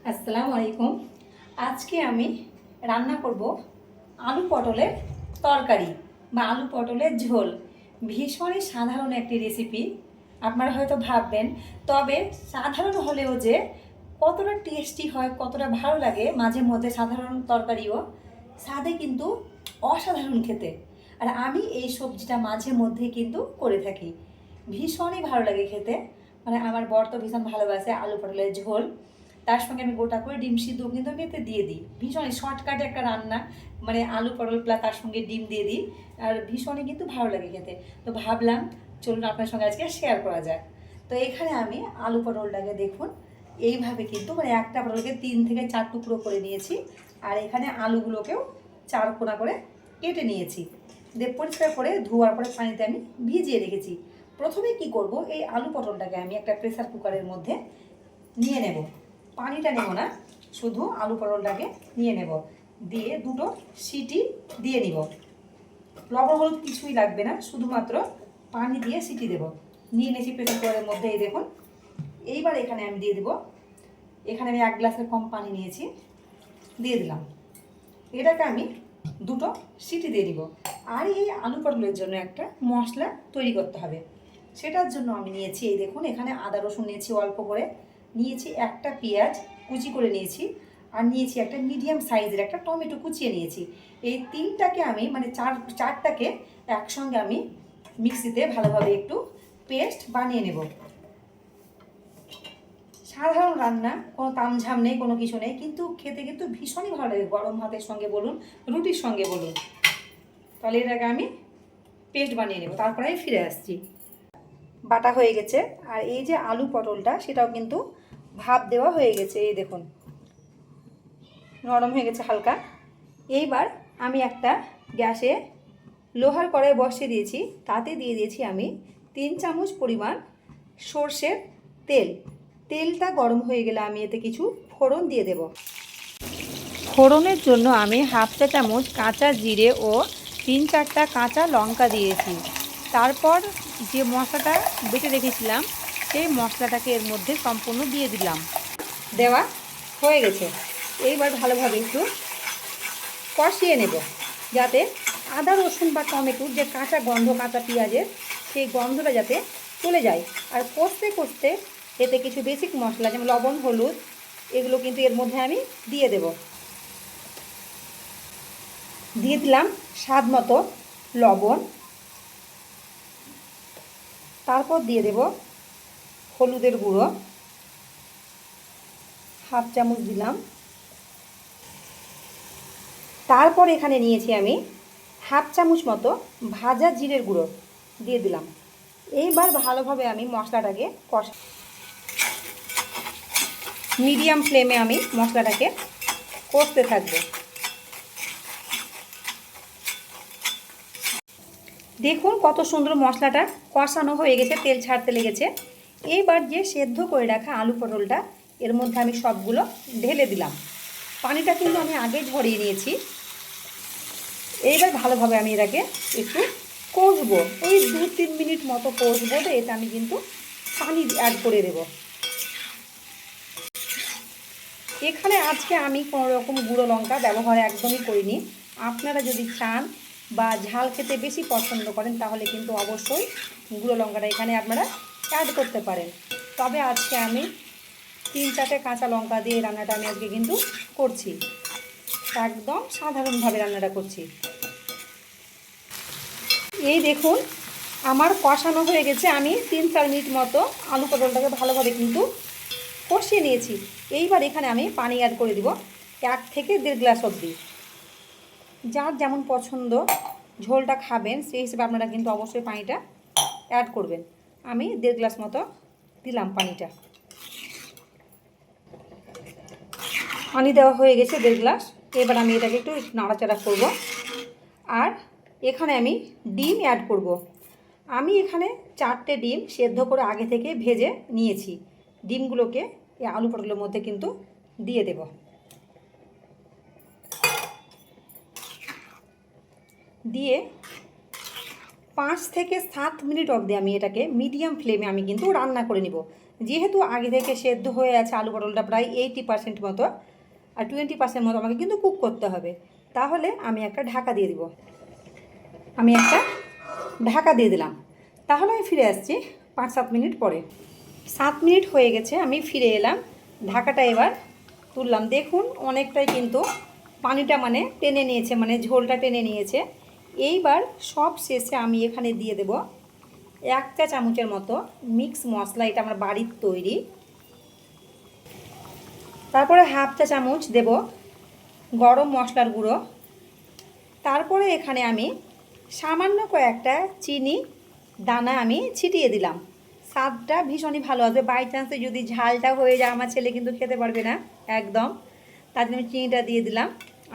আসসালামু আলাইকুম। আজকে আমি রান্না করব আলু পটলের তরকারি বা আলু পটলের ঝোল। ভীষণই সাধারণ একটি রেসিপি, আপনারা হয়তো ভাববেন, তবে সাধারণ হলেও যে কতটা টেস্টি হয়, কতটা ভালো লাগে, মাঝে মধ্যে সাধারণ তরকারিও স্বাদে কিন্তু অসাধারণ খেতে। আর আমি এই সবজিটা মাঝে মধ্যে কিন্তু করে থাকি, ভীষণই ভালো লাগে খেতে। মানে আমার বর তো ভীষণ ভালোবাসে আলু পটলের ঝোল, তার সঙ্গে আমি গোটা করে ডিম সিদ্ধ কিন্তু আমি এতে দিয়ে দিই। ভীষণই শর্টকাটে একটা রান্না, মানে আলু পটল প্লাস তার সঙ্গে ডিম দিয়ে দিই, আর ভীষণই কিন্তু ভালো লাগে খেতে। তো ভাবলাম চলুন আপনার সঙ্গে আজকে শেয়ার করা যাক। তো এখানে আমি আলু পটলটাকে দেখুন এইভাবে কিন্তু মানে একটা পটলকে 3 থেকে 4 টুকরো করে নিয়েছি, আর এখানে আলুগুলোকেও 4 কোনা করে কেটে নিয়েছি। দিয়ে পরিষ্কার করে ধোয়ার পরে পানিতে আমি ভিজিয়ে রেখেছি। প্রথমে কি করব, এই আলু পটলটাকে আমি একটা প্রেসার কুকারের মধ্যে নিয়ে নেব। পানিটা নেব না, শুধু আলু পটলটাকে নিয়ে নেব, দিয়ে দুটো সিটি দিয়ে নিব। লবণ হলুদ কিছুই লাগবে না, শুধুমাত্র পানি দিয়ে সিটি দেব। নিয়ে নিয়েছি প্রেসার কুকারের মধ্যে, এই দেখুন। এইবার এখানে আমি দিয়ে দেব, এখানে আমি 1 গ্লাসের কম পানি নিয়েছি, দিয়ে দিলাম। এটাকে আমি দুটো সিটি দিয়ে দিব। আর এই আলু পটলের জন্য একটা মশলা তৈরি করতে হবে, সেটার জন্য আমি নিয়েছি, এই দেখুন, এখানে আদা রসুন নিয়েছি অল্প করে, নিয়েছি একটা পেঁয়াজ কুচি করে নিয়েছি, আর নিয়েছি একটা মিডিয়াম সাইজের একটা টমেটো কুচিয়ে নিয়েছি। এই তিনটাকে আমি মানে চারটাকে একসঙ্গে আমি মিক্সিতে ভালোভাবে একটু পেস্ট বানিয়ে নেব। সাধারণ রান্না, কোনো তামঝাম নেই, কোনো কিছু নেই, কিন্তু খেতে কিন্তু ভীষণই ভালো লাগে, গরম ভাতের সঙ্গে বলুন, রুটির সঙ্গে বলুন। তাহলে এটাকে আমি পেস্ট বানিয়ে নেব, তারপরে আমি ফিরে আসছি। বাটা হয়ে গেছে, আর এই যে আলু পটলটা সেটাও কিন্তু ভাপ দেওয়া হয়ে গেছে, এই দেখুন নরম হয়ে গেছে হালকা। এইবার আমি একটা গ্যাসে লোহার কড়াই বসিয়ে দিয়েছি, তাতে দিয়ে দিয়েছি আমি 3 চামচ পরিমাণ সর্ষের তেল। তেলটা গরম হয়ে গেলে আমি এতে কিছু ফোড়ন দিয়ে দেব। ফোড়নের জন্য আমি 1/2 চা চামচ কাঁচা জিরে ও 3-4টা কাঁচা লঙ্কা দিয়েছি। তারপর যে মশলাটা বেটে রেখেছিলাম সেই মশলাটাকে এর মধ্যে সম্পূর্ণ দিয়ে দিলাম। দেওয়া হয়ে গেছে। এইবার ভালোভাবে একটু কষিয়ে নেব, যাতে আদা রসুন বা টমেটোর যে কাঁচা গন্ধ, কাঁচা পেঁয়াজের সেই গন্ধটা যাতে চলে যায়। আর কষতে কষতে এতে কিছু বেসিক মশলা যেমন লবণ হলুদ এগুলো কিন্তু এর মধ্যে আমি দিয়ে দেব। দিয়ে দিলাম স্বাদ মতো লবণ, তারপর দিয়ে দেব হলুদের গুঁড়ো 1/2 চামচ দিলাম। তারপর এখানে নিয়েছি আমি 1/2 চামচ মতো ভাজা জিরের গুঁড়ো দিয়ে দিলাম। এইবার ভালোভাবে আমি মশলাটাকে মিডিয়াম ফ্লেমে আমি মশলাটাকে কষতে থাকবো। দেখুন কত সুন্দর মশলাটা কষানো হয়ে গেছে, তেল ছাড়তে লেগেছে। এইবার যে সেদ্ধ করে রাখা আলু পটলটা এর মধ্যে আমি সবগুলো ঢেলে দিলাম। পানিটা কিন্তু আমি আগে ঝরিয়ে নিয়েছি। এইবার ভালোভাবে আমি এটাকে একটু কষবো, ওই 2-3 মিনিট মতো কষবো। তো এটা আমি কিন্তু পানি অ্যাড করে দেব। এখানে আজকে আমি কোনো রকম গুঁড়ো লঙ্কা ব্যবহার একদমই করিনি। আপনারা যদি চান বা ঝাল খেতে বেশি পছন্দ করেন তাহলে কিন্তু অবশ্যই গুঁড়ো লঙ্কাটা এখানে আপনারা অ্যাড করতে পারেন। তবে আজকে আমি 3-4টে কাঁচা লঙ্কা দিয়ে রান্নাটা আমি আজকে কিন্তু করছি, একদম সাধারণভাবে রান্নাটা করছি। এই দেখুন আমার কষানো হয়ে গেছে, আমি 3-4 মিনিট মতো আলু পটলটাকে ভালোভাবে কিন্তু কষিয়ে নিয়েছি। এইবার এখানে আমি পানি অ্যাড করে দিব 1 থেকে 1.5 গ্লাস অবধি। যার যেমন পছন্দ ঝোলটা খাবেন সেই হিসেবে আপনারা কিন্তু অবশ্যই পানিটা অ্যাড করবেন। আমি 1.5 গ্লাস মতো দিলাম পানিটা। পানি দেওয়া হয়ে গেছে 1.5 গ্লাস। এবার আমি এটাকে একটু নাড়াচাড়া করব। আর এখানে আমি ডিম অ্যাড করব। আমি এখানে 4টে ডিম সেদ্ধ করে আগে থেকে ভেজে নিয়েছি। ডিমগুলোকে এই আলু পটলের মধ্যে কিন্তু দিয়ে দেব। দিয়ে 5 থেকে 7 মিনিট অবধি আমি এটাকে মিডিয়াম ফ্লেমে আমি কিন্তু রান্না করে নিব, যেহেতু আগে থেকে সেদ্ধ হয়ে আছে আলু পটলটা প্রায় 80% মতো, আর 20% মতো আমাকে কিন্তু কুক করতে হবে। তাহলে আমি একটা ঢাকা দিয়ে দিব। আমি একটা ঢাকা দিয়ে দিলাম। তাহলে আমি ফিরে আসছি 5-7 মিনিট পরে। 7 মিনিট হয়ে গেছে, আমি ফিরে এলাম। ঢাকাটা এবার তুললাম। দেখুন অনেকটাই কিন্তু পানিটা মানে টেনে নিয়েছে, মানে ঝোলটা টেনে নিয়েছে। এইবার সব শেষে আমি এখানে দিয়ে দেব 1 চা চামচের মতো মিক্স মশলা, এটা আমার বাড়ির তৈরি। তারপরে 1/2 চা চামচ দেব গরম মশলার গুঁড়ো। তারপরে এখানে আমি সামান্য কয়েকটা চিনি দানা আমি ছিটিয়ে দিলাম। স্বাদটা ভীষণই ভালো হবে। বাই চান্সে যদি ঝালটা হয়ে যায়, আমার ছেলে কিন্তু খেতে পারবে না একদম, তার জন্য চিনিটা দিয়ে দিলাম।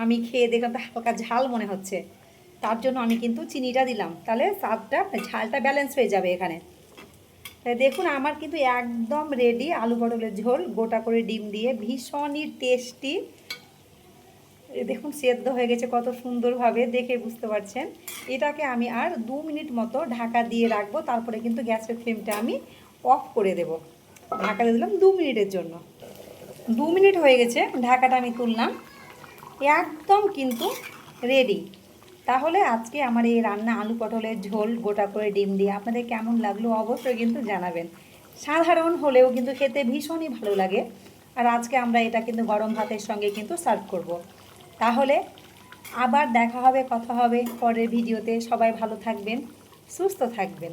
আমি খেয়ে দেখলাম তো হালকা ঝাল মনে হচ্ছে, তার জন্য আমি কিন্তু চিনিটা দিলাম। তাহলে স্বাদটা ঝালটা ব্যালেন্স হয়ে যাবে এখানে। তাই দেখুন আমার কিন্তু একদম রেডি আলু পটলের ঝোল, গোটা করে ডিম দিয়ে, ভীষণই টেস্টি। দেখুন সেদ্ধ হয়ে গেছে কত সুন্দরভাবে, দেখে বুঝতে পারছেন। এটাকে আমি আর 2 মিনিট মতো ঢাকা দিয়ে রাখবো, তারপরে কিন্তু গ্যাসের ফ্লেমটা আমি অফ করে দেব। ঢাকা দিয়ে দিলাম 2 মিনিটের জন্য। 2 মিনিট হয়ে গেছে, ঢাকাটা আমি তুললাম। একদম কিন্তু রেডি। তাহলে আজকে আমার এই রান্না আলু পটলের ঝোল গোটা করে ডিম দিয়ে আপনাদের কেমন লাগলো অবশ্যই কিন্তু জানাবেন। সাধারণ হলেও কিন্তু খেতে ভীষণই ভালো লাগে। আর আজকে আমরা এটা কিন্তু গরম ভাতের সঙ্গে কিন্তু সার্ভ করব। তাহলে আবার দেখা হবে, কথা হবে পরের ভিডিওতে। সবাই ভালো থাকবেন, সুস্থ থাকবেন।